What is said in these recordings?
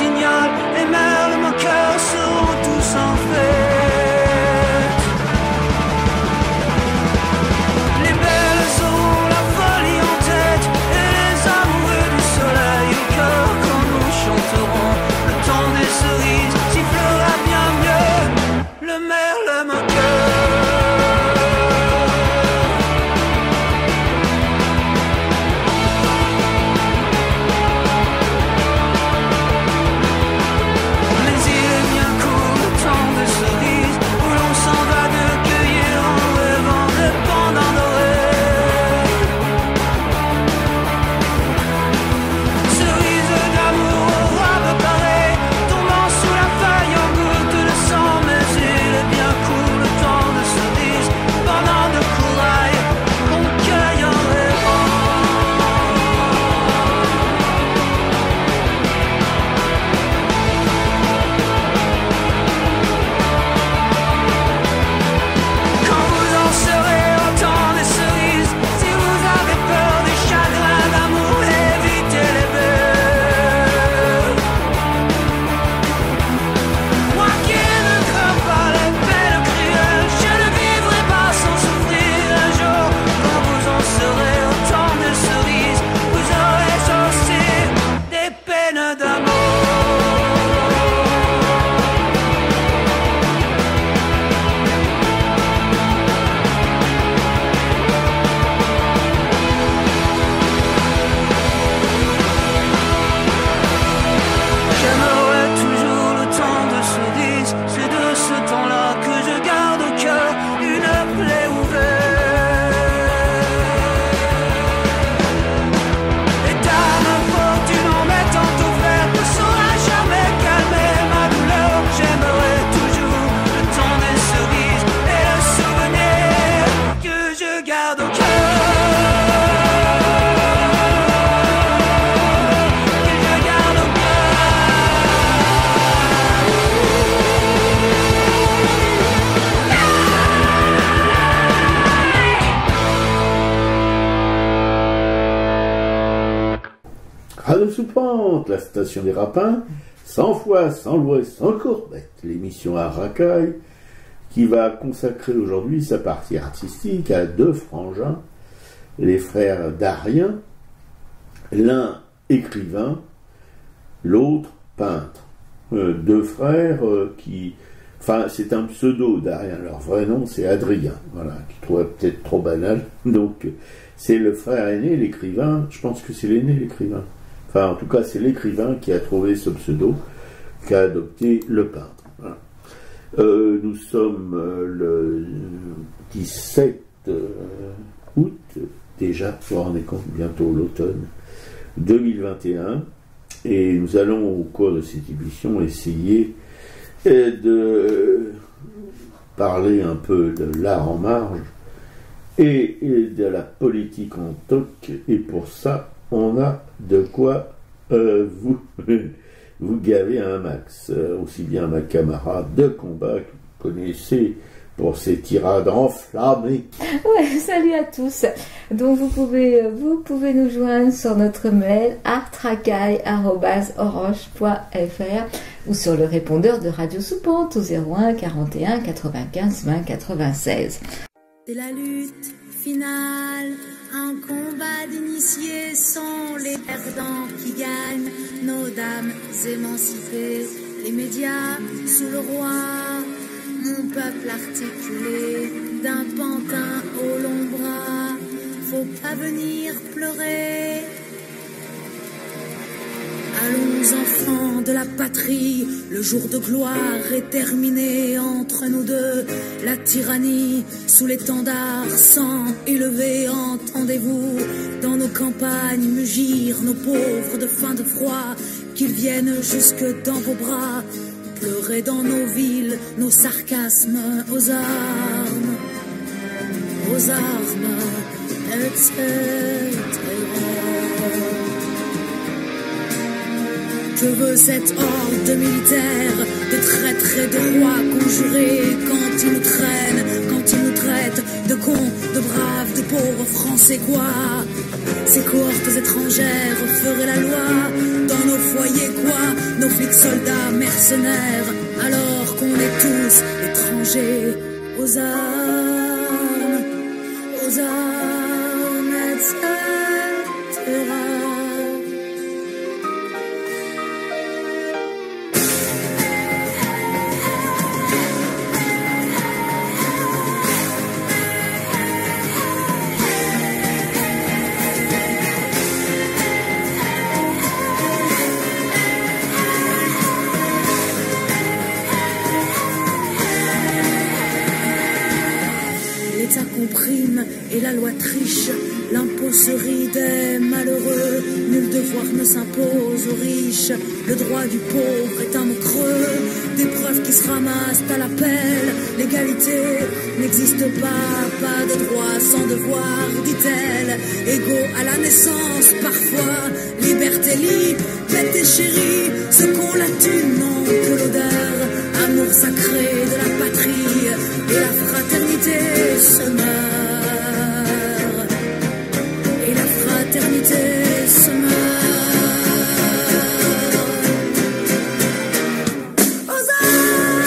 signal, les merles moqueurs seront tous en fête. Les belles auront la folie en tête, et les amoureux du soleil au cœur quand nous chanterons. Le temps des cerises sifflera bien mieux, le merle moqueur. La station des Rapins, sans foi, sans loi, sans courbette, l'émission à racaille qui va consacrer aujourd'hui sa partie artistique à deux frangins, les frères Darien, l'un écrivain, l'autre peintre. Deux frères qui... Enfin, c'est un pseudo Darien, leur vrai nom c'est Adrien, voilà, qui trouvait peut-être trop banal, donc c'est le frère aîné, l'écrivain, je pense que c'est l'aîné l'écrivain. Enfin, en tout cas, c'est l'écrivain qui a trouvé ce pseudo, qui a adopté le peintre. Voilà. Nous sommes le 17 août, déjà, vous vous rendez compte, bientôt l'automne 2021, et nous allons, au cours de cette émission, essayer de parler un peu de l'art en marge et de la politique en toc, et pour ça, on a de quoi vous gaver un max, aussi bien ma camarade de combat que vous connaissez pour ces tirades enflammées. Ouais, salut à tous. Donc vous pouvez nous joindre sur notre mail artracaille@orange.fr ou sur le répondeur de Radio Soupente au 01 41 95 20 96. C'est la lutte finale, un combat d'initiés sont les perdants qui gagnent, nos dames émancipées, les médias sous le roi, mon peuple articulé, d'un pantin au long bras, faut pas venir pleurer. Allons enfants de la patrie, le jour de gloire est terminé entre nous deux. La tyrannie sous l'étendard sang élevé, entendez-vous dans nos campagnes mugir nos pauvres de faim de froid, qu'ils viennent jusque dans vos bras, pleurer dans nos villes, nos sarcasmes aux armes, etc. Que veut cette horde militaire de traîtres et de rois conjurés quand ils nous traînent, quand ils nous traitent de cons, de braves, de pauvres Français? c'est quoi? Ces cohortes étrangères feraient la loi dans nos foyers, quoi? Nos flics, soldats, mercenaires, alors qu'on est tous étrangers aux armes, etc. Comprime et la loi triche, l'impôt se rit des malheureux, nul devoir ne s'impose aux riches, le droit du pauvre est un mot creux, des preuves qui se ramassent à l'appel, l'égalité n'existe pas de droit sans devoir, dit-elle, égaux à la naissance parfois, liberté libre, bête et chérie, ce qu'on la tue n'ont que l'odeur, amour sacré de la patrie, et la fraternité se meurt, et la fraternité se meurt. Aux armes,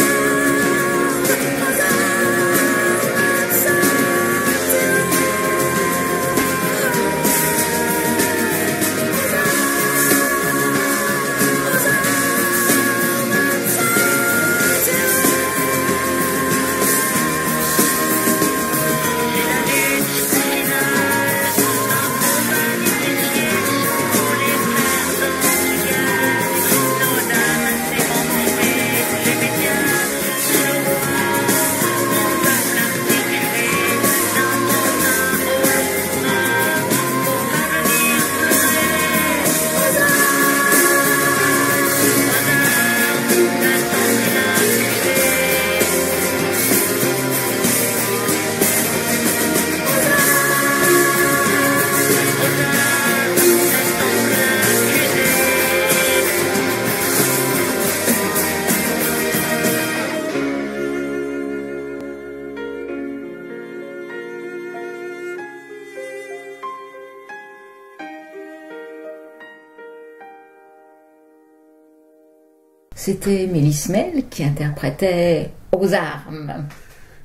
C'était Mélismel qui interprétait Aux armes.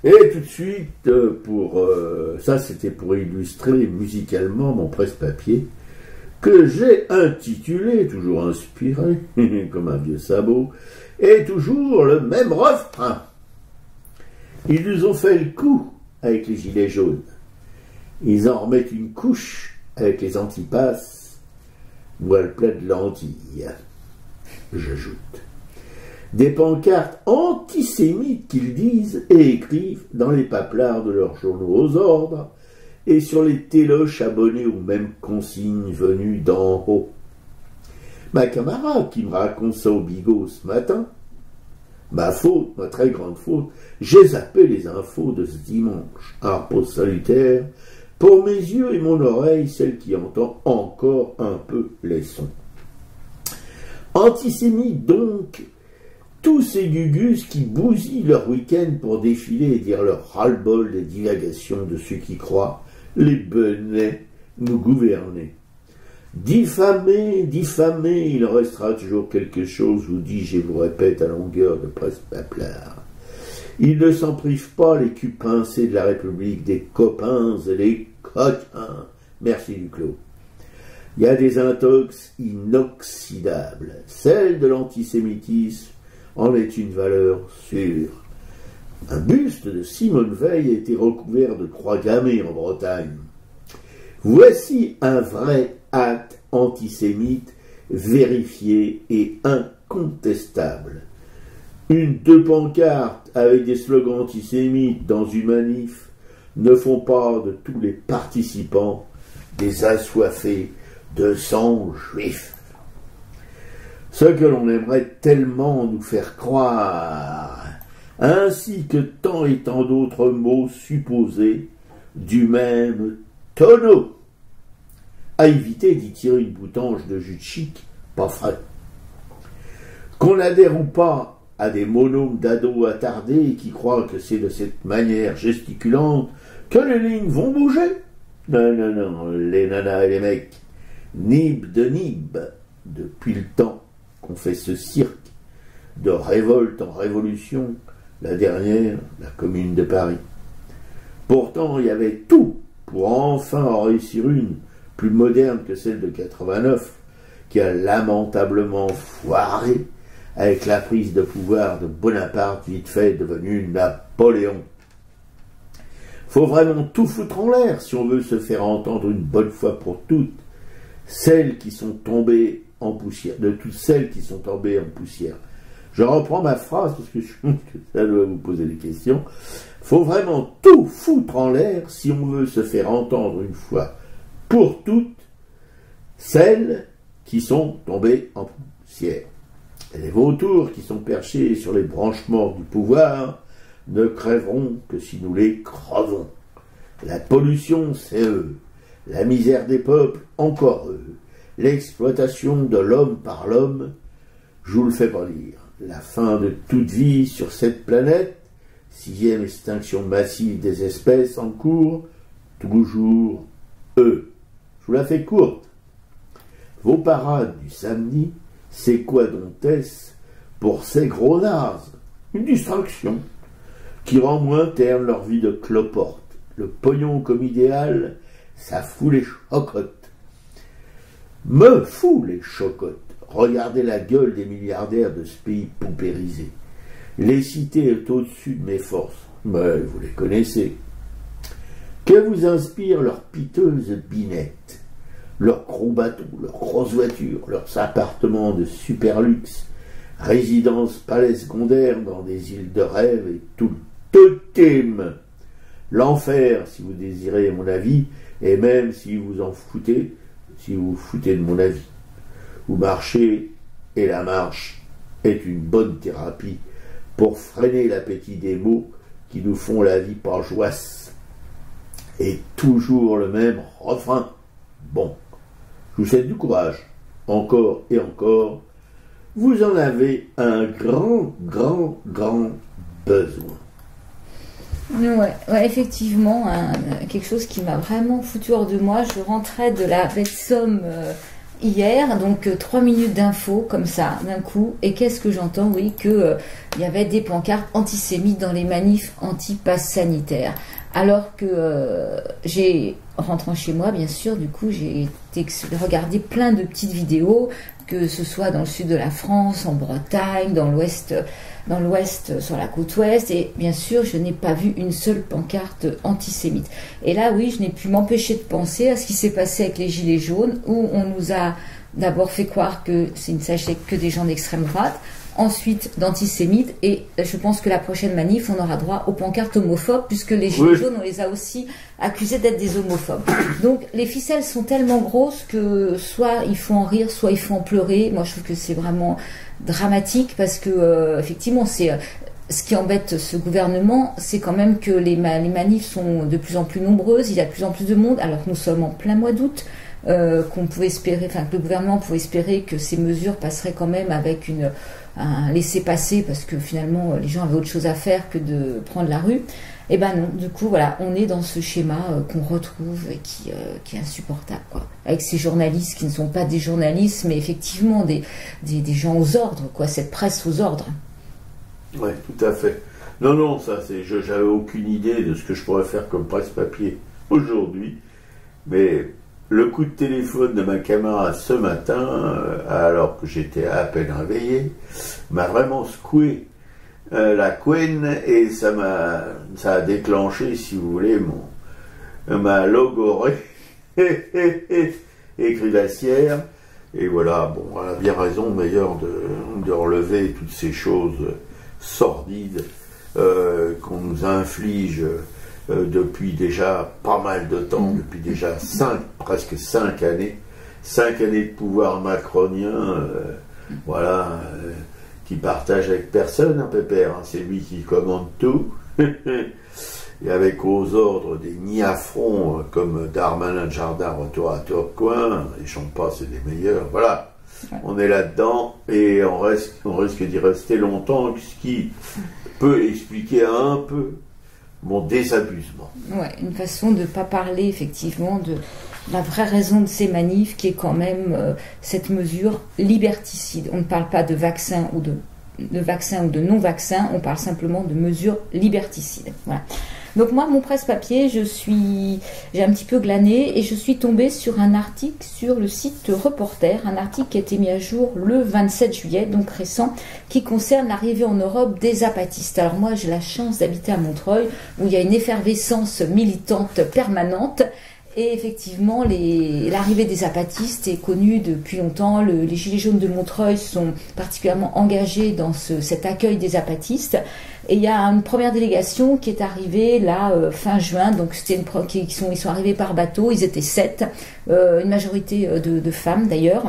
Et tout de suite, ça c'était pour illustrer musicalement mon presse-papier, que j'ai intitulé, toujours inspiré, comme un vieux sabot, et toujours le même refrain. Ils nous ont fait le coup avec les gilets jaunes. Ils en remettent une couche avec les antipasses, ou à le plat de lentilles. J'ajoute. Des pancartes antisémites qu'ils disent et écrivent dans les paplards de leurs journaux aux ordres et sur les téloches abonnés aux mêmes consignes venues d'en haut. Ma camarade qui me raconte ça au bigot ce matin, ma faute, ma très grande faute, j'ai zappé les infos de ce dimanche, un repos salutaire, pour mes yeux et mon oreille, celle qui entend encore un peu les sons. Antisémites donc, tous ces gugus qui bousillent leur week-end pour défiler et dire leur ras-le-bol des divagations de ceux qui croient, les benets, nous gouverner. Diffamer, diffamer, il restera toujours quelque chose, vous dis-je et vous répète à longueur de presse-paplard. Ils ne s'en privent pas, les culs pincés de la République, des copains et des coquins. Merci Duclos. Il y a des intox inoxydables. Celle de l'antisémitisme en est une valeur sûre. Un buste de Simone Veil a été recouvert de croix gammées en Bretagne. Voici un vrai acte antisémite vérifié et incontestable. Deux pancartes avec des slogans antisémites dans une manif ne font pas de tous les participants des assoiffés de sang juif. Ce que l'on aimerait tellement nous faire croire, ainsi que tant et tant d'autres mots supposés du même tonneau, à éviter d'y tirer une boutange de jus de chic, pas frais. Qu'on n'adhère ou pas à des monomes d'ados attardés qui croient que c'est de cette manière gesticulante que les lignes vont bouger, Non, non, non, les nanas et les mecs, nib de nib, depuis le temps qu'on fait ce cirque, de révolte en révolution, la dernière, la Commune de Paris. Pourtant, il y avait tout pour enfin en réussir une, plus moderne que celle de 89, qui a lamentablement foiré avec la prise de pouvoir de Bonaparte, vite fait devenu Napoléon. Faut vraiment tout foutre en l'air si on veut se faire entendre une bonne fois pour toutes, celles qui sont tombées en poussière, de toutes celles qui sont tombées en poussière. Je reprends ma phrase parce que je pense que ça doit vous poser des questions. Faut vraiment tout foutre en l'air si on veut se faire entendre une fois pour toutes, celles qui sont tombées en poussière. Et les vautours qui sont perchés sur les branchements du pouvoir ne crèveront que si nous les crevons. La pollution, c'est eux. La misère des peuples, encore eux. L'exploitation de l'homme par l'homme, je vous le fais pas dire. La fin de toute vie sur cette planète, 6e extinction massive des espèces en cours, toujours eux. Je vous la fais courte. Vos parades du samedi, c'est quoi donc est-ce pour ces gros nazes? Une distraction qui rend moins terne leur vie de cloporte. Le pognon comme idéal, ça fout les chocottes. Me fout les chocottes. Regardez la gueule des milliardaires de ce pays paupérisé. Les citer est au-dessus de mes forces. Mais vous les connaissez. Que vous inspirent leurs piteuses binettes, leurs gros bateaux, leurs grosses voitures, leurs appartements de super luxe, résidences palais secondaires dans des îles de rêve et tout le totem. L'enfer, si vous désirez mon avis, et même si vous en foutez, si vous vous foutez de mon avis. Vous marchez, et la marche est une bonne thérapie pour freiner l'appétit des mots qui nous font la vie par joisse. Et toujours le même refrain. Bon, je vous souhaite du courage, encore et encore. Vous en avez un grand besoin. Ouais, effectivement, quelque chose qui m'a vraiment foutu hors de moi. Je rentrais de la bête Somme hier, donc 3 minutes d'infos comme ça, d'un coup, et qu'est-ce que j'entends? Oui, que il y avait des pancartes antisémites dans les manifs anti-pass sanitaire. Alors que rentrant chez moi, bien sûr, du coup, j'ai regardé plein de petites vidéos, que ce soit dans le sud de la France, en Bretagne, dans l'ouest, sur la côte ouest, et bien sûr, je n'ai pas vu une seule pancarte antisémite. Et là, oui, je n'ai pu m'empêcher de penser à ce qui s'est passé avec les Gilets jaunes, où on nous a d'abord fait croire que il ne s'agissait que des gens d'extrême droite, ensuite d'antisémites, et je pense que la prochaine manif, on aura droit aux pancartes homophobes, puisque les Gilets jaunes, on les a aussi accusés d'être des homophobes. Donc les ficelles sont tellement grosses que soit il faut en rire, soit il faut en pleurer. Moi je trouve que c'est vraiment dramatique, parce que effectivement c'est... Ce qui embête ce gouvernement, c'est quand même que les manifs sont de plus en plus nombreuses, il y a de plus en plus de monde, alors que nous sommes en plein mois d'août. Qu'on pouvait espérer, enfin que le gouvernement pouvait espérer que ces mesures passeraient quand même avec un laissez-passer, parce que finalement les gens avaient autre chose à faire que de prendre la rue. Et ben non, du coup voilà, on est dans ce schéma qu'on retrouve et qui est insupportable, quoi. Avec ces journalistes qui ne sont pas des journalistes, mais effectivement des gens aux ordres, quoi, cette presse aux ordres. Oui, tout à fait. Non, ça c'est, j'avais aucune idée de ce que je pourrais faire comme presse-papier aujourd'hui, mais le coup de téléphone de ma camarade ce matin, alors que j'étais à peine réveillé, m'a vraiment secoué la couenne, et ça a déclenché, si vous voulez, ma logorée écrivassière. Et voilà, bon, elle a bien raison d'ailleurs de relever toutes ces choses sordides qu'on nous inflige depuis déjà pas mal de temps, depuis déjà presque 5 années. 5 années de pouvoir macronien, voilà, qui partage avec personne, hein, Pépère, hein, c'est lui qui commande tout. Et avec aux ordres des niafrons comme Darmanin, Jardin, Retour à Tourcoing, et j'en passe, c'est des meilleurs, voilà. On est là-dedans, et on risque d'y rester longtemps, ce qui peut expliquer un peu mon désabusement. Ouais, une façon de ne pas parler effectivement de la vraie raison de ces manifs, qui est quand même cette mesure liberticide. On ne parle pas de vaccin ou de non-vaccin, on parle simplement de mesures liberticides. Voilà. Donc moi, mon presse-papier, j'ai un petit peu glané et je suis tombée sur un article sur le site Reporter, un article qui a été mis à jour le 27 juillet, donc récent, qui concerne l'arrivée en Europe des zapatistes. Alors moi, j'ai la chance d'habiter à Montreuil, où il y a une effervescence militante permanente. Et effectivement, l'arrivée des zapatistes est connue depuis longtemps. Les Gilets jaunes de Montreuil sont particulièrement engagés dans cet accueil des zapatistes. Et il y a une première délégation qui est arrivée là fin juin. Donc ils sont arrivés par bateau. Ils étaient 7, une majorité de femmes d'ailleurs.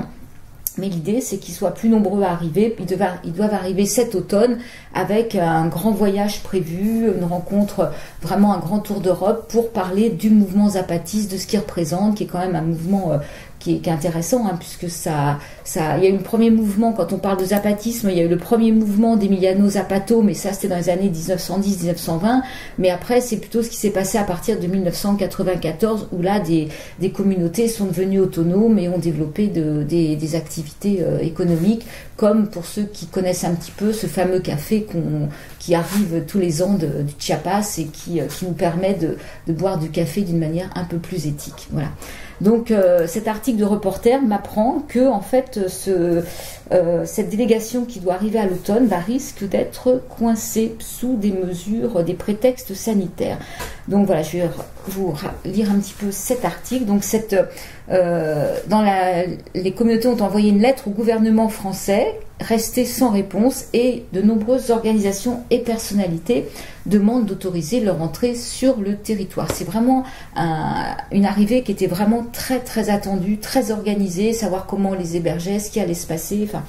Mais l'idée, c'est qu'ils soient plus nombreux à arriver. Ils doivent arriver cet automne avec un grand voyage prévu, une rencontre, vraiment un grand tour d'Europe pour parler du mouvement zapatiste, de ce qu'il représente, qui est quand même un mouvement qui est intéressant, hein, puisque il y a eu le premier mouvement, quand on parle de zapatisme, il y a eu le premier mouvement d'Emiliano Zapato, mais ça c'était dans les années 1910-1920, mais après c'est plutôt ce qui s'est passé à partir de 1994, où là des communautés sont devenues autonomes et ont développé des activités économiques, comme pour ceux qui connaissent un petit peu ce fameux café qui arrive tous les ans du Chiapas et qui nous permet de boire du café d'une manière un peu plus éthique. Voilà. Donc cet article de Reporter m'apprend que en fait cette délégation qui doit arriver à l'automne risque d'être coincée sous des mesures, des prétextes sanitaires. Donc voilà, je vais vous lire un petit peu cet article. Donc les communautés ont envoyé une lettre au gouvernement français, restée sans réponse, et de nombreuses organisations et personnalités demandent d'autoriser leur entrée sur le territoire. C'est vraiment une arrivée qui était vraiment très très attendue, très organisée, savoir comment on les hébergeait, ce qui allait se passer. Enfin,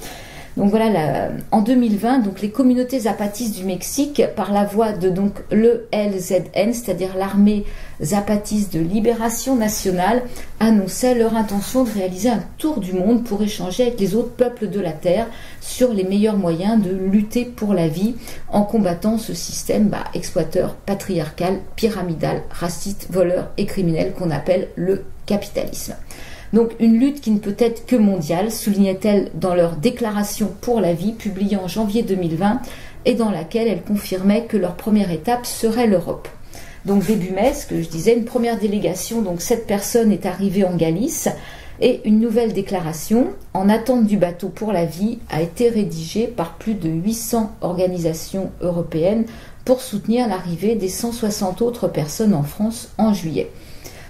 donc voilà, en 2020, donc les communautés zapatistes du Mexique, par la voix de donc l'ELZN, c'est-à-dire l'armée zapatiste de libération nationale, annonçaient leur intention de réaliser un tour du monde pour échanger avec les autres peuples de la Terre sur les meilleurs moyens de lutter pour la vie en combattant ce système exploiteur, patriarcal, pyramidal, raciste, voleur et criminel qu'on appelle le capitalisme. Donc une lutte qui ne peut être que mondiale, soulignait-elle dans leur déclaration pour la vie publiée en janvier 2020 et dans laquelle elle confirmait que leur première étape serait l'Europe. Donc début mai, ce que je disais, une première délégation, donc 7 personnes, est arrivée en Galice et une nouvelle déclaration, en attente du bateau pour la vie, a été rédigée par plus de 800 organisations européennes pour soutenir l'arrivée des 160 autres personnes en France en juillet.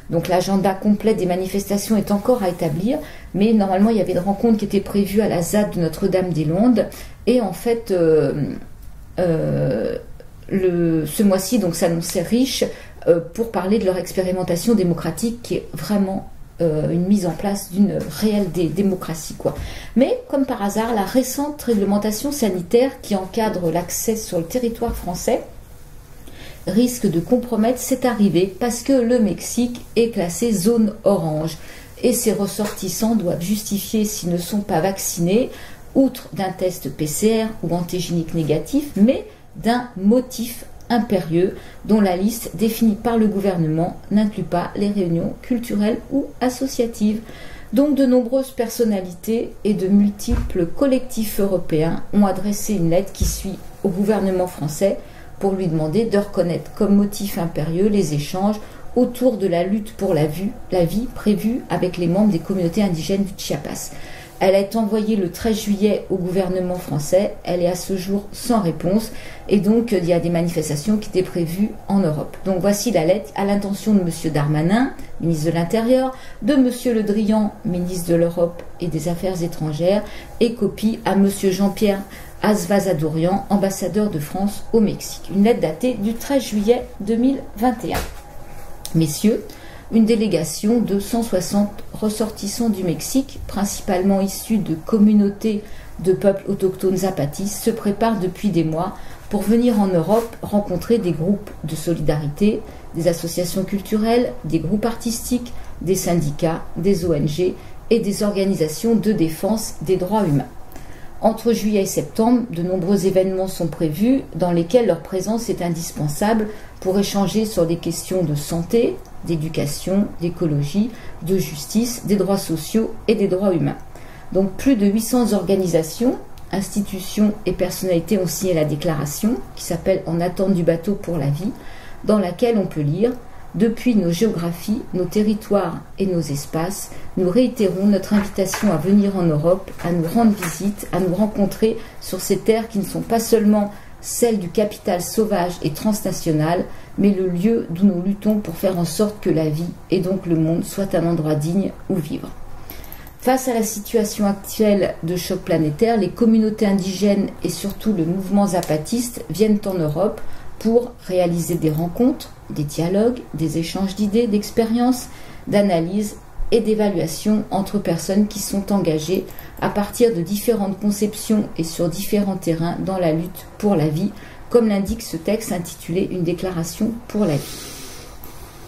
Donc l'agenda complet des manifestations est encore à établir, mais normalement il y avait une rencontre qui était prévue à la ZAD de Notre-Dame-des-Landes, et en fait ce mois-ci donc s'annonçait riche pour parler de leur expérimentation démocratique, qui est vraiment une mise en place d'une réelle démocratie, quoi. Mais comme par hasard, la récente réglementation sanitaire qui encadre l'accès sur le territoire français risque de compromettre cette arrivée, parce que le Mexique est classé zone orange et ses ressortissants doivent justifier, s'ils ne sont pas vaccinés, outre d'un test PCR ou antigénique négatif, mais d'un motif impérieux dont la liste définie par le gouvernement n'inclut pas les réunions culturelles ou associatives. Donc de nombreuses personnalités et de multiples collectifs européens ont adressé une lettre qui suit au gouvernement français pour lui demander de reconnaître comme motif impérieux les échanges autour de la lutte pour la vie prévue avec les membres des communautés indigènes du Chiapas. Elle a été envoyée le 13 juillet au gouvernement français, elle est à ce jour sans réponse, et donc il y a des manifestations qui étaient prévues en Europe. Donc voici la lettre à l'intention de M. Darmanin, ministre de l'Intérieur, de M. Le Drian, ministre de l'Europe et des Affaires étrangères, et copie à M. Jean-Pierre Azvazadorian, ambassadeur de France au Mexique. Une lettre datée du 13 juillet 2021. Messieurs, une délégation de 160 ressortissants du Mexique, principalement issus de communautés de peuples autochtones zapatistes, se prépare depuis des mois pour venir en Europe rencontrer des groupes de solidarité, des associations culturelles, des groupes artistiques, des syndicats, des ONG et des organisations de défense des droits humains. Entre juillet et septembre, de nombreux événements sont prévus dans lesquels leur présence est indispensable pour échanger sur des questions de santé, d'éducation, d'écologie, de justice, des droits sociaux et des droits humains. Donc plus de 800 organisations, institutions et personnalités ont signé la déclaration qui s'appelle « En attente du bateau pour la vie », dans laquelle on peut lire « Depuis nos géographies, nos territoires et nos espaces, nous réitérons notre invitation à venir en Europe, à nous rendre visite, à nous rencontrer sur ces terres qui ne sont pas seulement celles du capital sauvage et transnational, mais le lieu d'où nous luttons pour faire en sorte que la vie et donc le monde soient un endroit digne où vivre. » Face à la situation actuelle de choc planétaire, les communautés indigènes et surtout le mouvement zapatiste viennent en Europe pour réaliser des rencontres, des dialogues, des échanges d'idées, d'expériences, d'analyses et d'évaluations entre personnes qui sont engagées à partir de différentes conceptions et sur différents terrains dans la lutte pour la vie, comme l'indique ce texte intitulé « Une déclaration pour la vie ».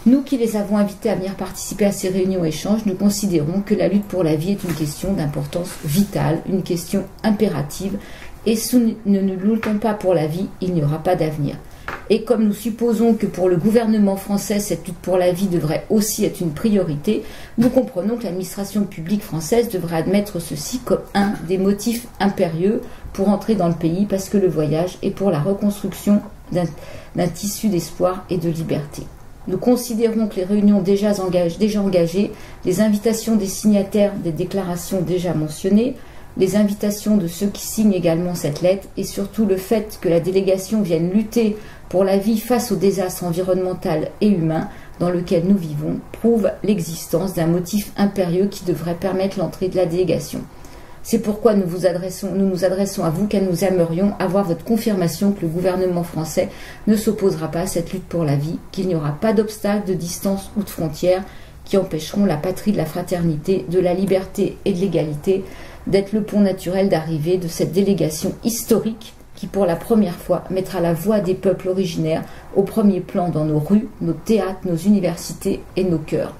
Nous qui les avons invités à venir participer à ces réunions échanges, nous considérons que la lutte pour la vie est une question d'importance vitale, une question impérative, et si nous ne luttons pas pour la vie, il n'y aura pas d'avenir. Et comme nous supposons que pour le gouvernement français, cette lutte pour la vie devrait aussi être une priorité, nous comprenons que l'administration publique française devrait admettre ceci comme un des motifs impérieux pour entrer dans le pays, parce que le voyage est pour la reconstruction d'un tissu d'espoir et de liberté. Nous considérons que les réunions déjà engagées, les invitations des signataires des déclarations déjà mentionnées, les invitations de ceux qui signent également cette lettre et surtout le fait que la délégation vienne lutter pour la vie face au désastre environnemental et humain dans lequel nous vivons prouvent l'existence d'un motif impérieux qui devrait permettre l'entrée de la délégation. C'est pourquoi nous nous adressons à vous car nous aimerions avoir votre confirmation que le gouvernement français ne s'opposera pas à cette lutte pour la vie, qu'il n'y aura pas d'obstacles de distance ou de frontières qui empêcheront la patrie de la fraternité, de la liberté et de l'égalité d'être le pont naturel d'arrivée de cette délégation historique qui, pour la première fois, mettra la voix des peuples originaires au premier plan dans nos rues, nos théâtres, nos universités et nos cœurs.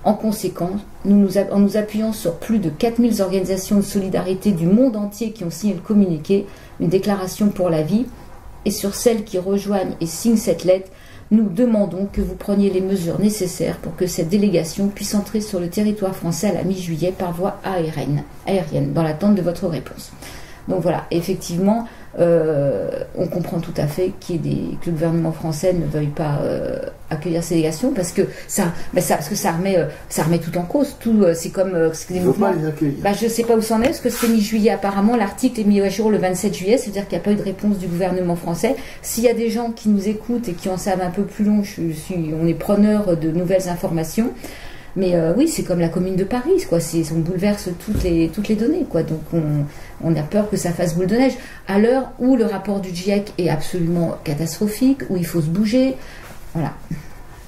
En conséquence, en nous appuyant sur plus de 4000 organisations de solidarité du monde entier qui ont signé le communiqué, une déclaration pour la vie, et sur celles qui rejoignent et signent cette lettre, nous demandons que vous preniez les mesures nécessaires pour que cette délégation puisse entrer sur le territoire français à la mi-juillet par voie aérienne, dans l'attente de votre réponse. Donc voilà, effectivement, on comprend tout à fait que le gouvernement français ne veuille pas accueillir ces délégations parce que ça remet tout en cause. C'est comme des mouvements. Je ne sais pas où c'en est parce que c'est mi-juillet apparemment. L'article est mis à jour le 27 juillet, c'est-à-dire qu'il n'y a pas eu de réponse du gouvernement français. S'il y a des gens qui nous écoutent et qui en savent un peu plus long, on est preneur de nouvelles informations. Mais oui, c'est comme la Commune de Paris, quoi. On bouleverse toutes les données, quoi. Donc on a peur que ça fasse boule de neige. À l'heure où le rapport du GIEC est absolument catastrophique, où il faut se bouger, voilà.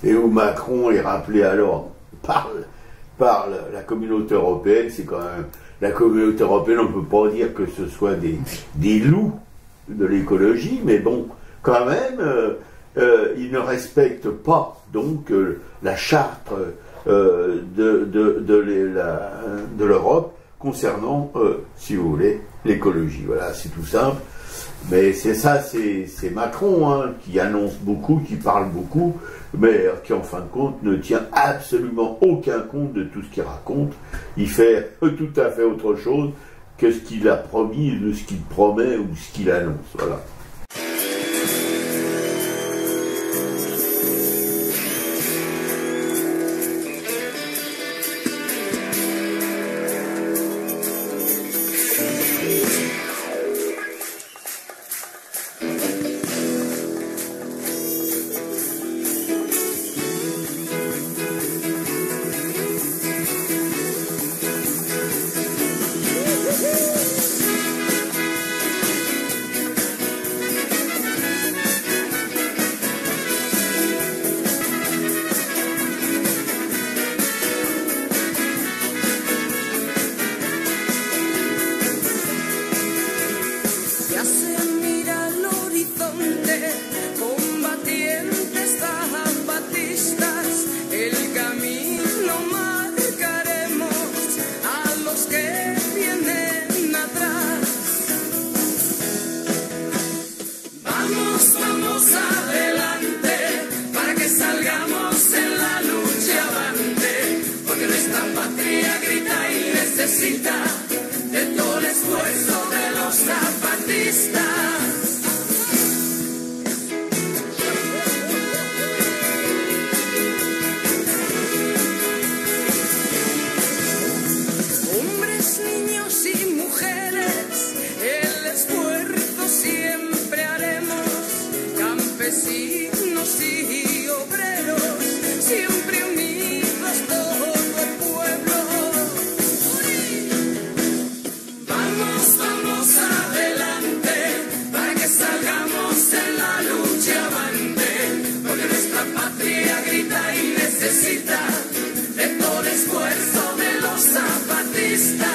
Et où Macron est rappelé alors par la communauté européenne, c'est quand même la communauté européenne. On ne peut pas dire que ce soit des loups de l'écologie, mais bon, quand même, ils ne respectent pas donc la charte de l'Europe concernant, si vous voulez, l'écologie. Voilà, c'est tout simple. Mais c'est ça, c'est Macron qui annonce beaucoup, qui parle beaucoup, mais qui en fin de compte ne tient absolument aucun compte de tout ce qu'il raconte. Il fait tout à fait autre chose que ce qu'il a promis, de ce qu'il promet ou ce qu'il annonce. Voilà. necesita de todo el esfuerzo de los zapatistas.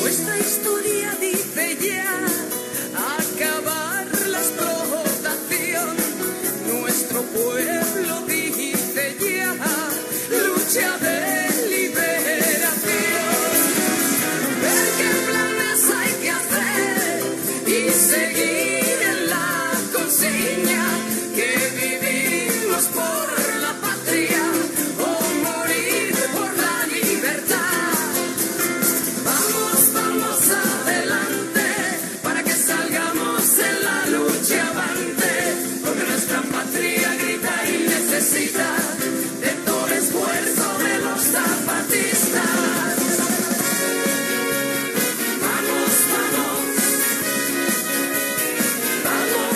Nuestra historia dice ya acabar la explotación. Nuestro pueblo dice ya lucha de liberación. Ver qué planes hay que hacer y seguir en la consigna que vivimos por la patria o morir por la libertad. Vamos, vamos adelante para que salgamos en la lucha avante, porque nuestra patria grita y necesita de todo el esfuerzo de los zapatistas. Vamos, vamos, vamos,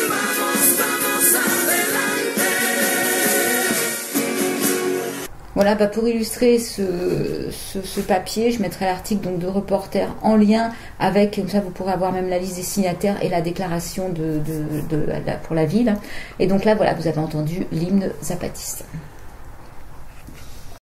vamos, vamos adelante. Voilà, bah pour illustrer ce papier, je mettrai l'article donc de Reporter en lien avec, comme ça vous pourrez avoir même la liste des signataires et la déclaration pour la ville. Et donc là, voilà, vous avez entendu l'hymne zapatiste.